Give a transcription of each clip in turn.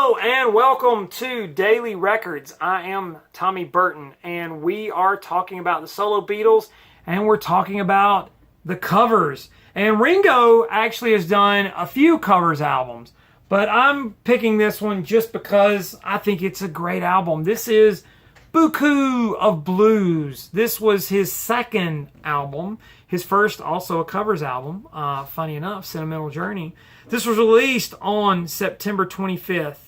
Hello and welcome to Daily Records. I am Tommy Burton and we are talking about the solo Beatles and we're talking about the covers. And Ringo actually has done a few covers albums, but I'm picking this one just because I think it's a great album. This is Beaucoups of Blues. This was his second album. His first, also a covers album, funny enough, Sentimental Journey. This was released on September 25th,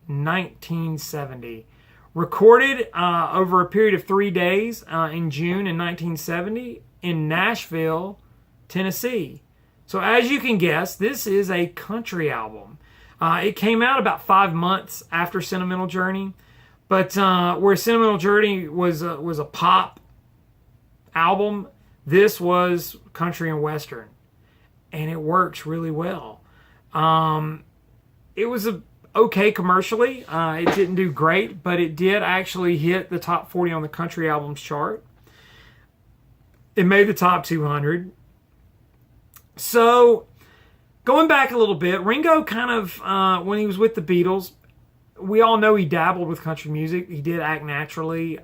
1970. Recorded over a period of 3 days in June in 1970 in Nashville, Tennessee. So as you can guess, this is a country album. It came out about 5 months after Sentimental Journey. But where Sentimental Journey was a pop album, this was country and western, and it works really well. It was okay commercially. It didn't do great, but it did actually hit the top 40 on the country albums chart. It made the top 200. So going back a little bit, Ringo kind of when he was with the Beatles, we all know he dabbled with country music. He did Act Naturally,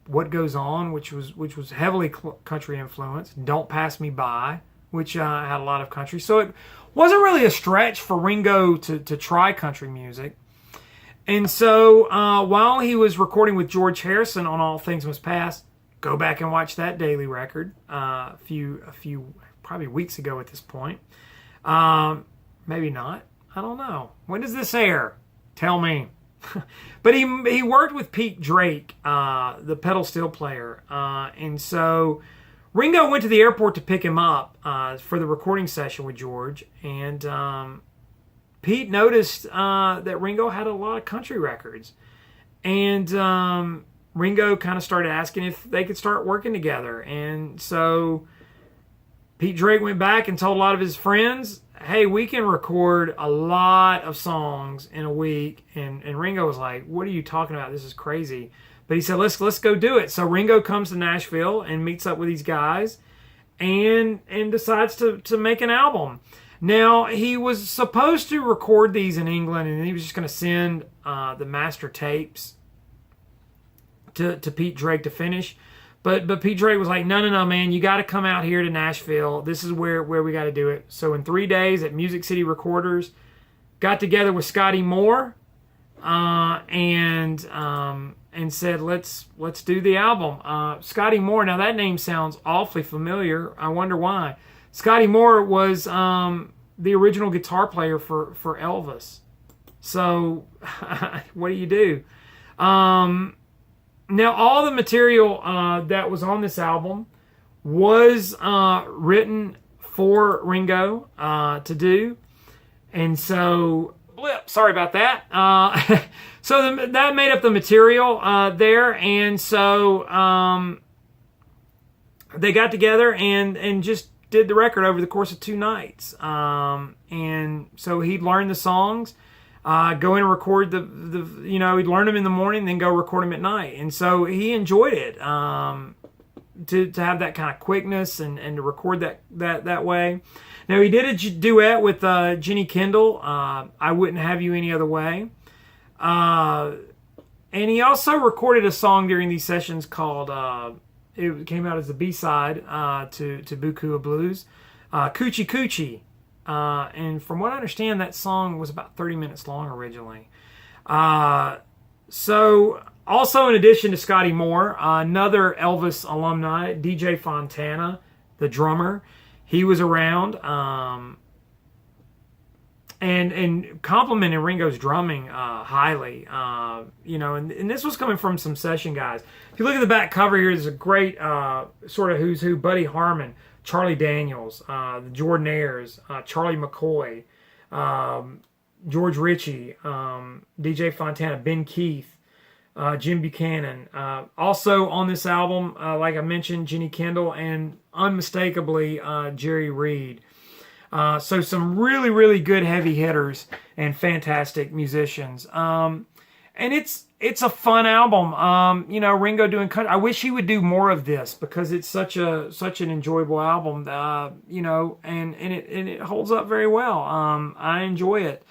What Goes On, which was heavily country influenced. Don't Pass Me By, which had a lot of country. So it wasn't really a stretch for Ringo to try country music. And so while he was recording with George Harrison on All Things Must Pass, go back and watch that daily record a few probably weeks ago at this point. Maybe not. I don't know. When does this air? Tell me. But he worked with Pete Drake, the pedal steel player. And so Ringo went to the airport to pick him up for the recording session with George. And Pete noticed that Ringo had a lot of country records. And Ringo kind of started asking if they could start working together. And so Pete Drake went back and told a lot of his friends, hey, we can record a lot of songs in a week. And Ringo was like, what are you talking about? This is crazy. But he said, let's go do it. So Ringo comes to Nashville and meets up with these guys and decides to make an album. Now, he was supposed to record these in England, and he was just going to send the master tapes to Pete Drake to finish. But Pete Drake was like, no, man, you got to come out here to Nashville. This is where we got to do it. So in 3 days at Music City Recorders, got together with Scotty Moore and said, let's do the album. Scotty Moore, now that name sounds awfully familiar. I wonder why. Scotty Moore was the original guitar player for Elvis. So what do you do? Now, all the material that was on this album was written for Ringo to do. And so, sorry about that. So that made up the material there. And so they got together and just did the record over the course of 2 nights. And so he'd learn the songs. Go in and record he'd learn them in the morning, then go record them at night. And so he enjoyed it, to have that kind of quickness and to record that way. Now, he did a duet with Jenny Kendall, I Wouldn't Have You Any Other Way. And he also recorded a song during these sessions called, it came out as the B-side to Beaucoups of Blues, Coochie Coochie. And from what I understand, that song was about 30 minutes long originally. So, also in addition to Scotty Moore, another Elvis alumni, DJ Fontana, the drummer, he was around and complimented Ringo's drumming highly. And this was coming from some session guys. If you look at the back cover here, there's a great sort of who's who: Buddy Harman, Charlie Daniels, the Jordanaires, Charlie McCoy, George Ritchie, DJ Fontana, Ben Keith, Jim Buchanan. Also on this album, like I mentioned, Jenny Kendall, and unmistakably Jerry Reed. So some really, really good heavy hitters and fantastic musicians. And it's a fun album. Ringo doing country. I wish he would do more of this because it's such an enjoyable album. And it holds up very well. I enjoy it.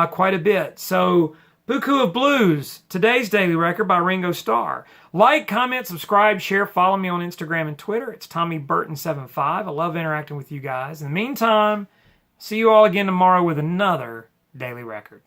quite a bit. So, Beaucoups of Blues, today's daily record by Ringo Starr. Like, comment, subscribe, share, follow me on Instagram and Twitter. It's TommyBurton75. I love interacting with you guys. In the meantime, see you all again tomorrow with another daily record.